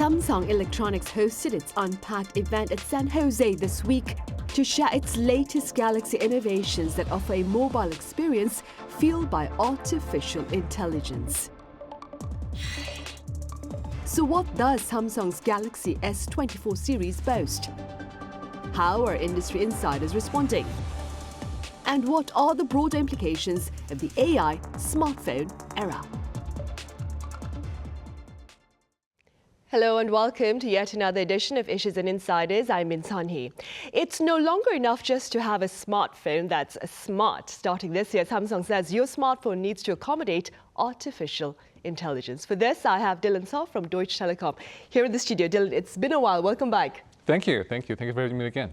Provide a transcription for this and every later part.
Samsung Electronics hosted its Unpacked event at San Jose this week to share its latest Galaxy innovations that offer a mobile experience fueled by artificial intelligence. So what does Samsung's Galaxy S24 series boast? How are industry insiders responding? And what are the broader implications of the AI smartphone era? Hello and welcome to yet another edition of Issues and Insiders. I'm Min Sunhee. It's no longer enough just to have a smartphone that's smart. Starting this year, Samsung says your smartphone needs to accommodate artificial intelligence. For this, I have Dillon Seo from Deutsche Telekom here in the studio. Dillon, it's been a while. Welcome back. Thank you. Thank you for having me again.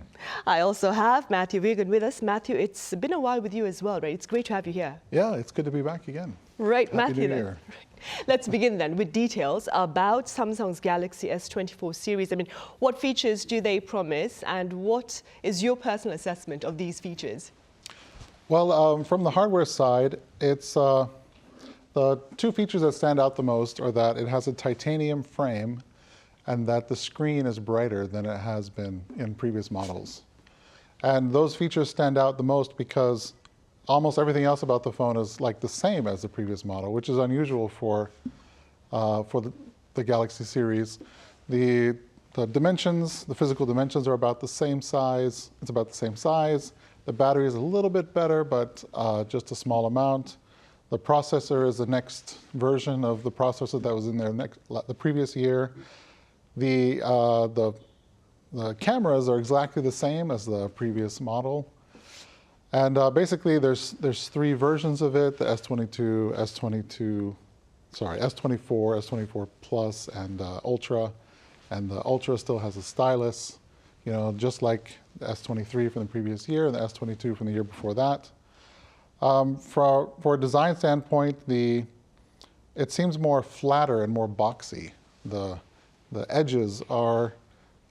I also have Matthew Weigand with us. Matthew, it's been a while with you as well, right? It's great to have you here. Yeah, it's good to be back again. Right, Happy Matthew. New Year. Let's begin then with details about Samsung's Galaxy S24 series. I mean, what features do they promise, and what is your personal assessment of these features? Well, from the hardware side, it's the two features that stand out the most are that it has a titanium frame and that the screen is brighter than it has been in previous models. And those features stand out the most because almost everything else about the phone is like the same as the previous model, which is unusual for the Galaxy series. The dimensions, the physical dimensions are about the same size. It's about the same size. The battery is a little bit better, but just a small amount. The processor is the next version of the processor that was in there the previous year. The cameras are exactly the same as the previous model. And basically, there's three versions of it: the S22, S24, S24 Plus, and Ultra. And the Ultra still has a stylus, you know, just like the S23 from the previous year and the S22 from the year before that. For a design standpoint, it seems more flatter and more boxy. The edges are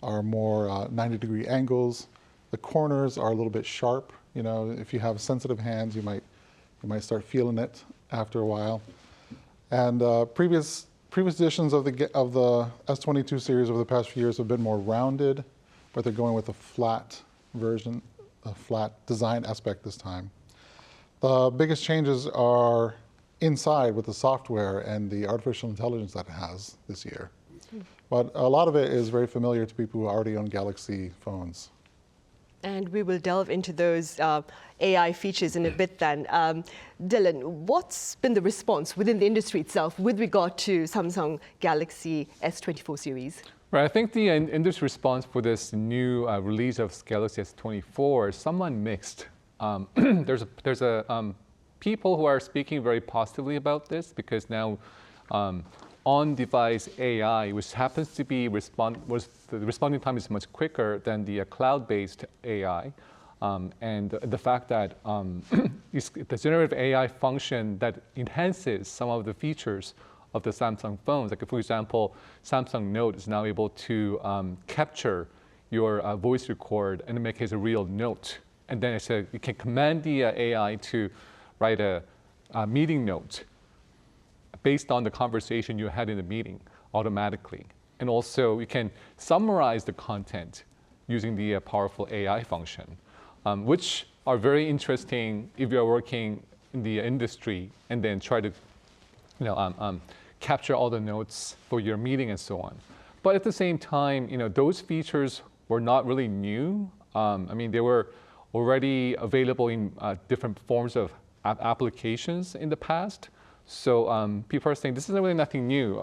more 90-degree angles. The corners are a little bit sharp. You know, if you have sensitive hands, you might start feeling it after a while. And previous editions of the S22 series over the past few years have been more rounded, but they're going with a flat version, a flat design aspect this time. The biggest changes are inside with the software and the artificial intelligence that it has this year. But a lot of it is very familiar to people who already own Galaxy phones. And we will delve into those AI features in a bit then. Dillon, what's been the response within the industry itself with regard to Samsung Galaxy S24 series? Right, I think the industry response for this new release of Galaxy S24 is somewhat mixed. There's people who are speaking very positively about this because now on-device AI, which happens to be the responding time is much quicker than the cloud-based AI, and the fact that the generative AI function that enhances some of the features of the Samsung phones, like for example, Samsung Note is now able to capture your voice record and make it a real note, and then you can command the AI to write a meeting note based on the conversation you had in the meeting automatically. And also, you can summarize the content using the powerful AI function, which are very interesting if you're working in the industry and then try to capture all the notes for your meeting and so on. But at the same time, those features were not really new. I mean, they were already available in different forms of applications in the past. So people are saying this isn't really nothing new,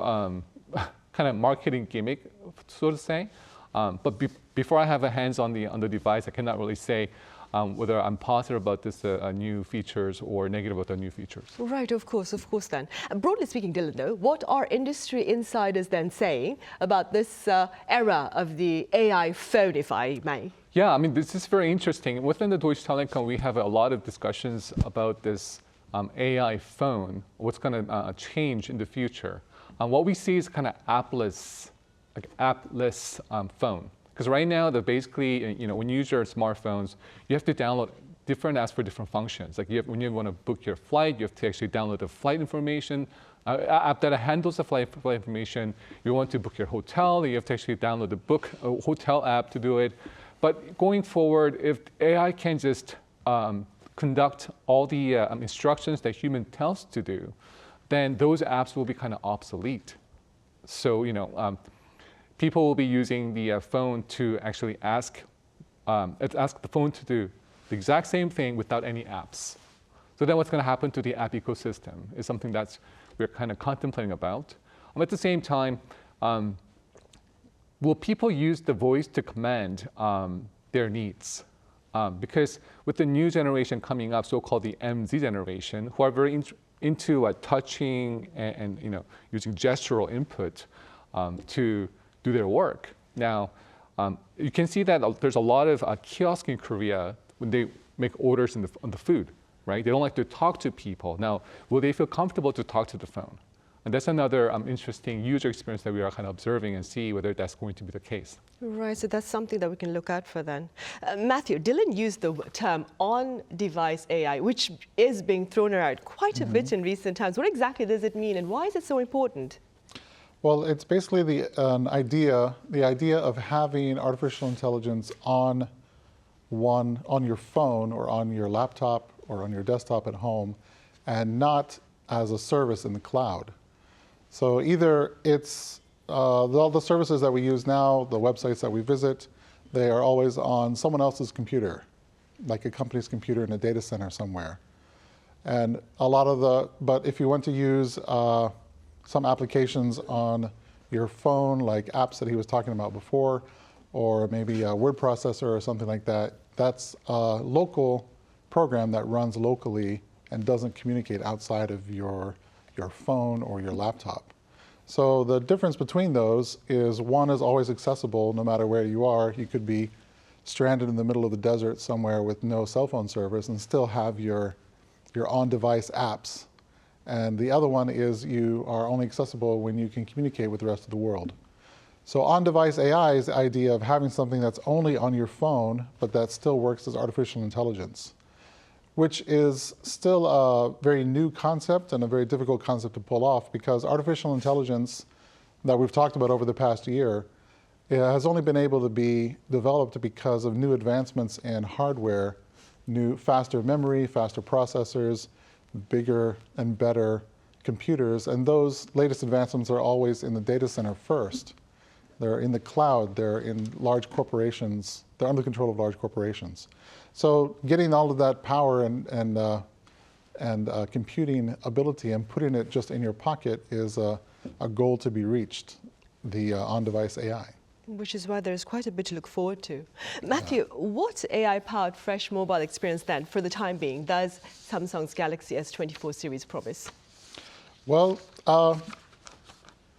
kind of marketing gimmick, so to say. But before I have a hands on the device, I cannot really say whether I'm positive about this new features or negative about the new features. Right, of course then. Broadly speaking, Dillon, though, what are industry insiders then saying about this era of the AI phone, if I may? Yeah, I mean, this is very interesting. Within the Deutsche Telekom, we have a lot of discussions about this AI phone, what's going to change in the future. What we see is kind of appless phone. Because right now, basically, when you use your smartphones, you have to download different apps for different functions. Like when you want to book your flight, you have to actually download the flight information, app that handles the flight information. You want to book your hotel, you have to actually download the hotel app to do it. But going forward, if AI can just conduct all the instructions that human tells to do, then those apps will be kind of obsolete. So, people will be using the phone to actually ask the phone to do the exact same thing without any apps. So then what's going to happen to the app ecosystem is something that we're kind of contemplating about. At the same time, will people use the voice to command their needs? Because with the new generation coming up, so-called the MZ generation, who are very into touching and using gestural input to do their work. Now, you can see that there's a lot of kiosks in Korea when they make orders on the food, right? They don't like to talk to people. Now, will they feel comfortable to talk to the phone? And that's another interesting user experience that we are kind of observing and see whether that's going to be the case. Right, so that's something that we can look out for then. Matthew, Dillon used the term on-device AI, which is being thrown around quite a bit in recent times. What exactly does it mean, and why is it so important? Well, it's basically the idea of having artificial intelligence on your phone or on your laptop or on your desktop at home, and not as a service in the cloud. So either it's all the services that we use now, the websites that we visit, they are always on someone else's computer, like a company's computer in a data center somewhere. And but if you want to use some applications on your phone, like apps that he was talking about before, or maybe a word processor or something like that, that's a local program that runs locally and doesn't communicate outside of your phone or your laptop. So the difference between those is one is always accessible no matter where you are. You could be stranded in the middle of the desert somewhere with no cell phone service and still have your on-device apps. And the other one is you are only accessible when you can communicate with the rest of the world. So on-device AI is the idea of having something that's only on your phone, but that still works as artificial intelligence, which is still a very new concept and a very difficult concept to pull off, because artificial intelligence that we've talked about over the past year, it has only been able to be developed because of new advancements in hardware, faster memory, faster processors, bigger and better computers, and those latest advancements are always in the data center first. They're in the cloud, they're in large corporations, they're under control of large corporations. So getting all of that power and computing ability and putting it just in your pocket is a goal to be reached, the on-device AI. Which is why there's quite a bit to look forward to. Matthew, what AI-powered fresh mobile experience then, for the time being, does Samsung's Galaxy S24 series promise? Well,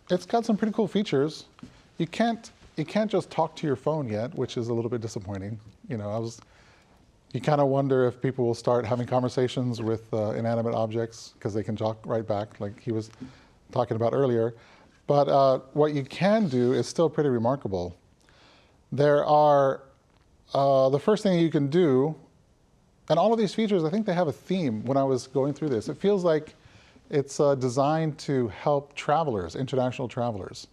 it's got some pretty cool features. You can't just talk to your phone yet, which is a little bit disappointing. You kind of wonder if people will start having conversations with inanimate objects because they can talk right back, like he was talking about earlier. But what you can do is still pretty remarkable. There are, the first thing you can do, and all of these features, I think they have a theme when I was going through this. It feels like it's designed to help travelers, international travelers,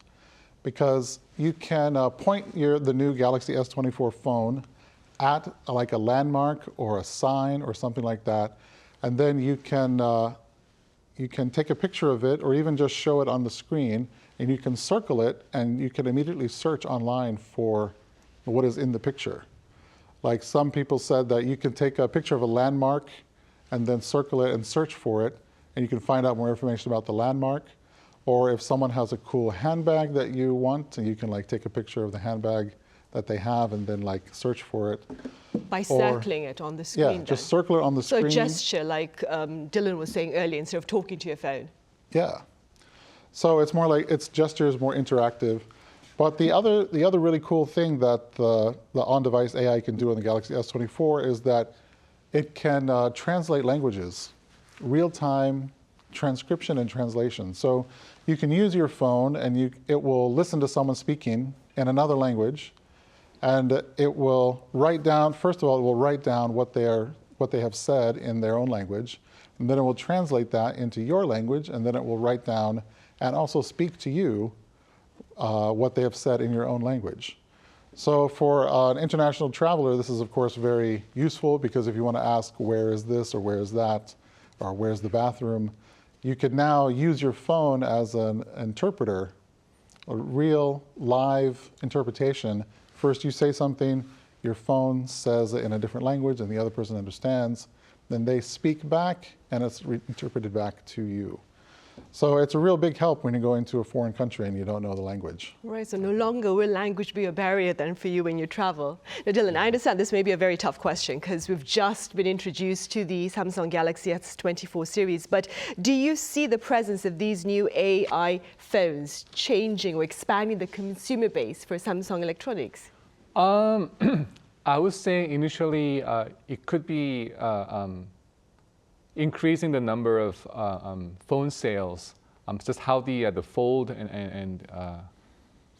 because you can point the new Galaxy S24 phone at like a landmark or a sign or something like that, and then you can take a picture of it or even just show it on the screen, and you can circle it and you can immediately search online for what is in the picture. Like some people said that you can take a picture of a landmark and then circle it and search for it, and you can find out more information about the landmark. Or if someone has a cool handbag that you want, and you can like take a picture of the handbag that they have and then like search for it. By circling it on the screen. Yeah, just circle it on the screen. So a gesture, like Dillon was saying earlier, instead of talking to your phone. Yeah. So it's more like, its gesture is more interactive. But the other really cool thing that the on-device AI can do on the Galaxy S24 is that it can translate languages, real-time transcription and translation. So you can use your phone and it will listen to someone speaking in another language, and it will write down, first of all, it will write down what they have said in their own language, and and then it will translate that into your language, and then it will write down and also speak to you what they have said in your own language. So for an international traveler, this is of course very useful, because if you want to ask where is this or where is that or where's the bathroom, you can now use your phone as an interpreter, a real live interpretation. First you say something, your phone says it in a different language and the other person understands, then they speak back and it's interpreted back to you. So it's a real big help when you go into a foreign country and you don't know the language. Right, so no longer will language be a barrier then for you when you travel. Now, Dillon, I understand this may be a very tough question because we've just been introduced to the Samsung Galaxy S24 series, but do you see the presence of these new AI phones changing or expanding the consumer base for Samsung electronics? I would say initially it could be increasing the number of phone sales, just how the fold and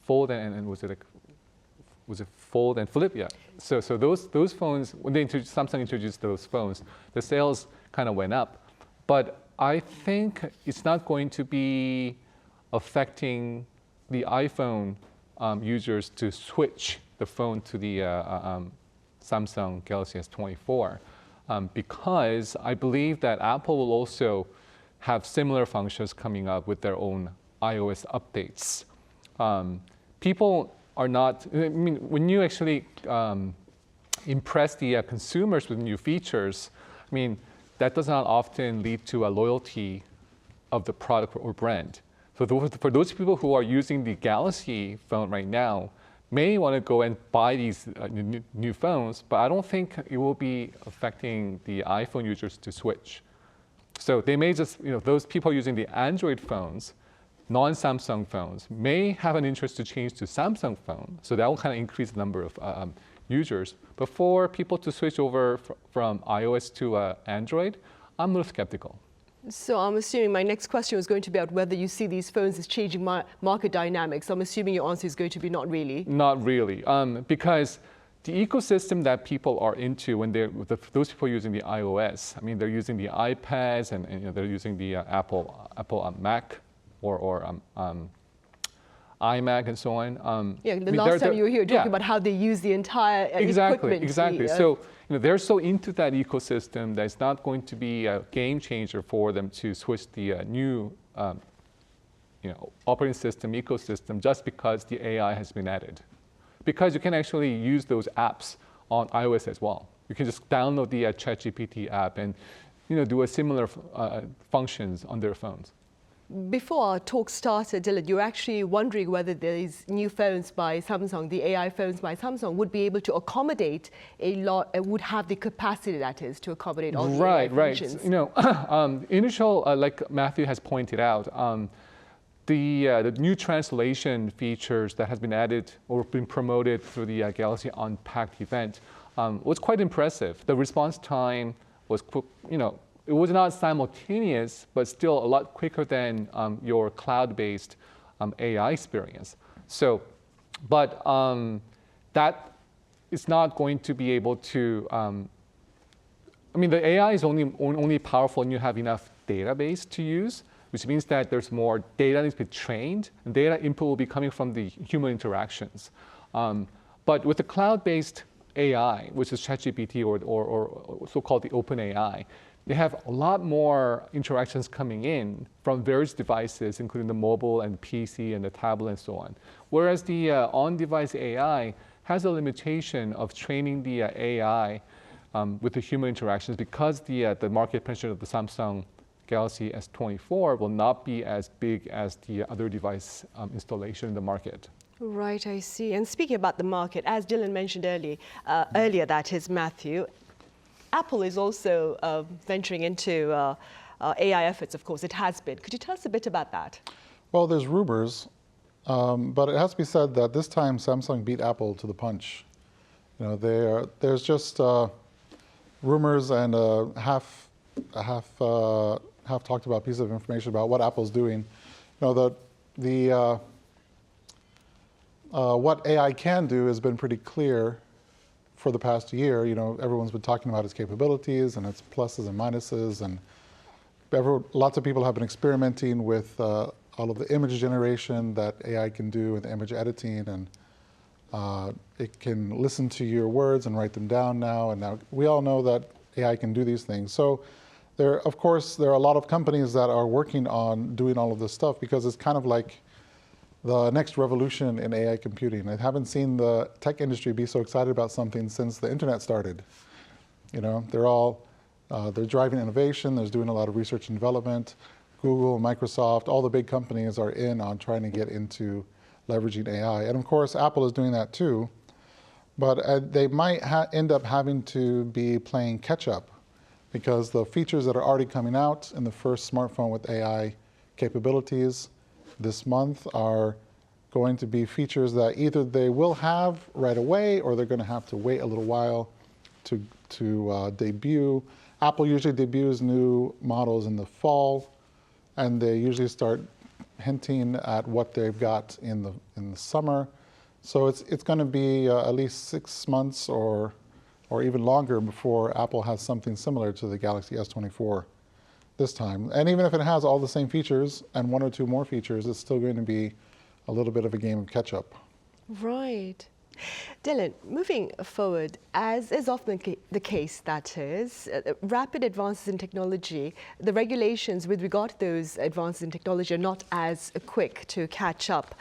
fold and was it fold and flip? Yeah. So those phones, when Samsung introduced those phones, the sales kind of went up, but I think it's not going to be affecting the iPhone users to switch the phone to the Samsung Galaxy S24. Because I believe that Apple will also have similar functions coming up with their own iOS updates. People are not, I mean, when you actually impress the consumers with new features, I mean, that does not often lead to a loyalty of the product or brand. So for those people who are using the Galaxy phone right now, may want to go and buy these new phones, but I don't think it will be affecting the iPhone users to switch. So they may just, those people using the Android phones, non-Samsung phones, may have an interest to change to Samsung phone. So that will kind of increase the number of users. But for people to switch over from iOS to Android, I'm a little skeptical. So I'm assuming my next question was going to be about whether you see these phones as changing market dynamics. I'm assuming your answer is going to be not really. Not really, because the ecosystem that people are into when those people using the iOS, I mean, they're using the iPads and they're using the Apple Mac or iMac and so on. Yeah, the last time you were here talking about how they use the entire equipment. Exactly. So they're so into that ecosystem that it's not going to be a game changer for them to switch the new operating system ecosystem just because the AI has been added. Because you can actually use those apps on iOS as well. You can just download the ChatGPT app and do a similar functions on their phones. Before our talk started, Dillon, you were actually wondering whether these new phones by Samsung, the AI phones by Samsung, would be able to accommodate would have the capacity, that is, to accommodate all the AI functions. Initial, like Matthew has pointed out, the new translation features that has been added or been promoted through the Galaxy Unpacked event was quite impressive. The response time was, it was not simultaneous, but still a lot quicker than your cloud-based AI experience. So, but that is not going to be able to, I mean, the AI is only powerful when you have enough database to use, which means that there's more data that needs to be trained, and data input will be coming from the human interactions. But with the cloud-based AI, which is ChatGPT or so-called the OpenAI, they have a lot more interactions coming in from various devices, including the mobile and PC and the tablet and so on. Whereas the on-device AI has a limitation of training the AI with the human interactions because the market penetration of the Samsung Galaxy S24 will not be as big as the other device installation in the market. Right, I see. And speaking about the market, as Dillon mentioned earlier, that is Matthew, Apple is also venturing into AI efforts, of course. It has been. Could you tell us a bit about that? Well, there's rumors, but it has to be said that this time Samsung beat Apple to the punch. There's just rumors and half talked about piece of information about what Apple's doing. What AI can do has been pretty clear for the past year. Everyone's been talking about its capabilities and its pluses and minuses, and lots of people have been experimenting with all of the image generation that AI can do and image editing, and it can listen to your words and write them down now. And now we all know that AI can do these things. So of course, there are a lot of companies that are working on doing all of this stuff because it's kind of like the next revolution in AI computing. I haven't seen the tech industry be so excited about something since the internet started. You know, they're driving innovation. There's doing a lot of research and development. Google, Microsoft, all the big companies are in on trying to get into leveraging AI. And of course, Apple is doing that too. But they might end up having to be playing catch up because the features that are already coming out in the first smartphone with AI capabilities this month are going to be features that either they will have right away or they're going to have to wait a little while to debut. Apple usually debuts new models in the fall, and they usually start hinting at what they've got in the summer. So it's going to be at least 6 months or even longer before Apple has something similar to the Galaxy S24 this time. And even if it has all the same features and 1 or 2 more features, it's still going to be a little bit of a game of catch-up. Right. Dillon, moving forward, as is often the case, that is, rapid advances in technology, the regulations with regard to those advances in technology are not as quick to catch up.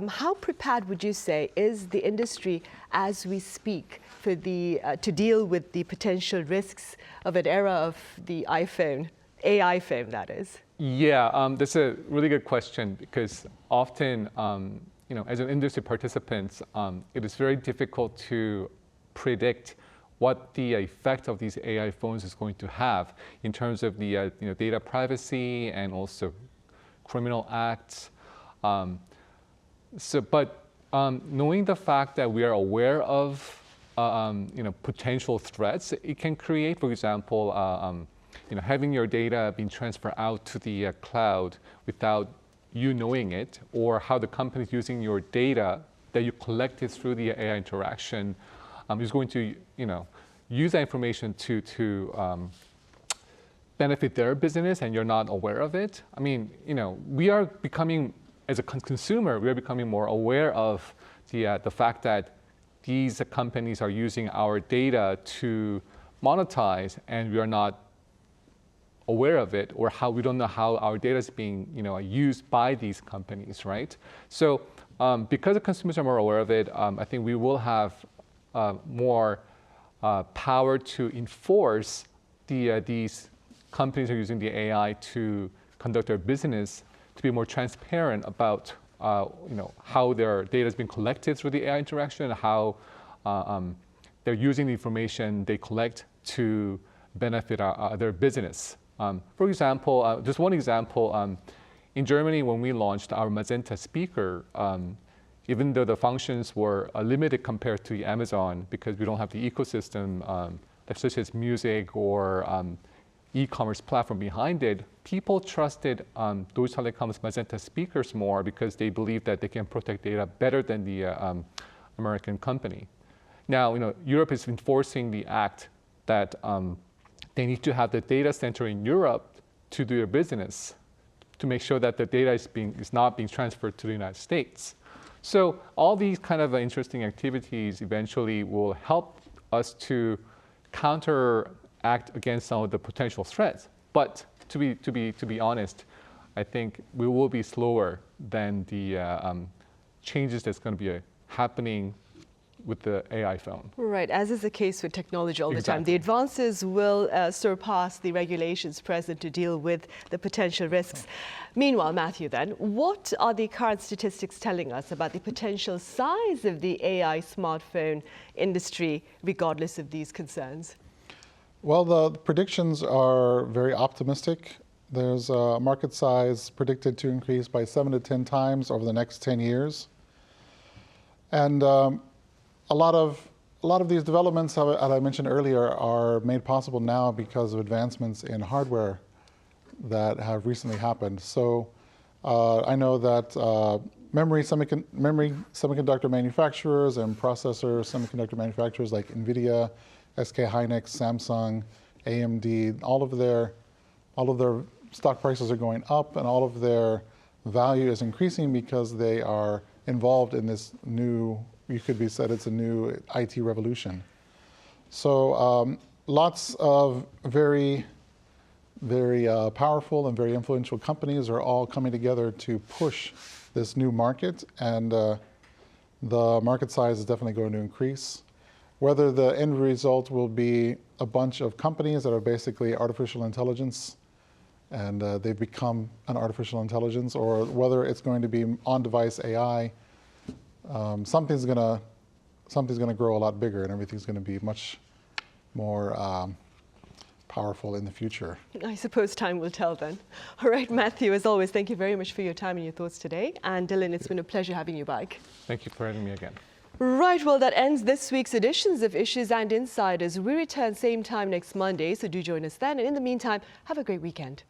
How prepared would you say is the industry as we speak for to deal with the potential risks of an era of the iPhone, AI phone, that is? Yeah, that's a really good question because often, as an industry participant, it is very difficult to predict what the effect of these AI phones is going to have in terms of the data privacy and also criminal acts. But knowing the fact that we are aware of potential threats, it can create, for example, having your data being transferred out to the cloud without you knowing it, or how the company is using your data that you collected through the AI interaction is going to use that information to benefit their business, and you're not aware of it. I mean, we are becoming, as a consumer, we are becoming more aware of the fact that these companies are using our data to monetize, and we are not aware of it, or how we don't know how our data is being used by these companies, right? So because the consumers are more aware of it, I think we will have more power to enforce these companies who are using the AI to conduct their business, to be more transparent about how their data has been collected through the AI interaction, and how they're using the information they collect to benefit their business. For example, just one example, in Germany, when we launched our Magenta speaker, even though the functions were limited compared to Amazon because we don't have the ecosystem such as music or e-commerce platform behind it, people trusted Deutsche Telekom's Magenta speakers more because they believe that they can protect data better than the American company. Now, Europe is enforcing the act that they need to have the data center in Europe to do their business, to make sure that the data is not being transferred to the United States. So all these kind of interesting activities eventually will help us to counteract against some of the potential threats. But to be honest, I think we will be slower than the changes that's going to be happening with the AI phone. Right, as is the case with technology all the time. Exactly. The advances will surpass the regulations present to deal with the potential risks. Meanwhile, Matthew, then, what are the current statistics telling us about the potential size of the AI smartphone industry, regardless of these concerns? Well, the predictions are very optimistic. There's a market size predicted to increase by 7 to 10 times over the next 10 years. And a lot of these developments, as I mentioned earlier, are made possible now because of advancements in hardware that have recently happened. So I know that memory semiconductor manufacturers and processor semiconductor manufacturers like NVIDIA, SK Hynix, Samsung, AMD, all of their stock prices are going up and all of their value is increasing because they are involved in this new, you could be said it's a new IT revolution. So lots of very powerful and very influential companies are all coming together to push this new market, and the market size is definitely going to increase. Whether the end result will be a bunch of companies that are basically artificial intelligence and they've become an artificial intelligence, or whether it's going to be on-device AI, something's going to grow a lot bigger and everything's going to be much more powerful in the future. I suppose time will tell then. All right, Matthew, as always, thank you very much for your time and your thoughts today. And Dillon, it's been a pleasure having you back. Thank you for having me again. Right, well, that ends this week's editions of Issues and Insiders. We return same time next Monday, so do join us then. And in the meantime, have a great weekend.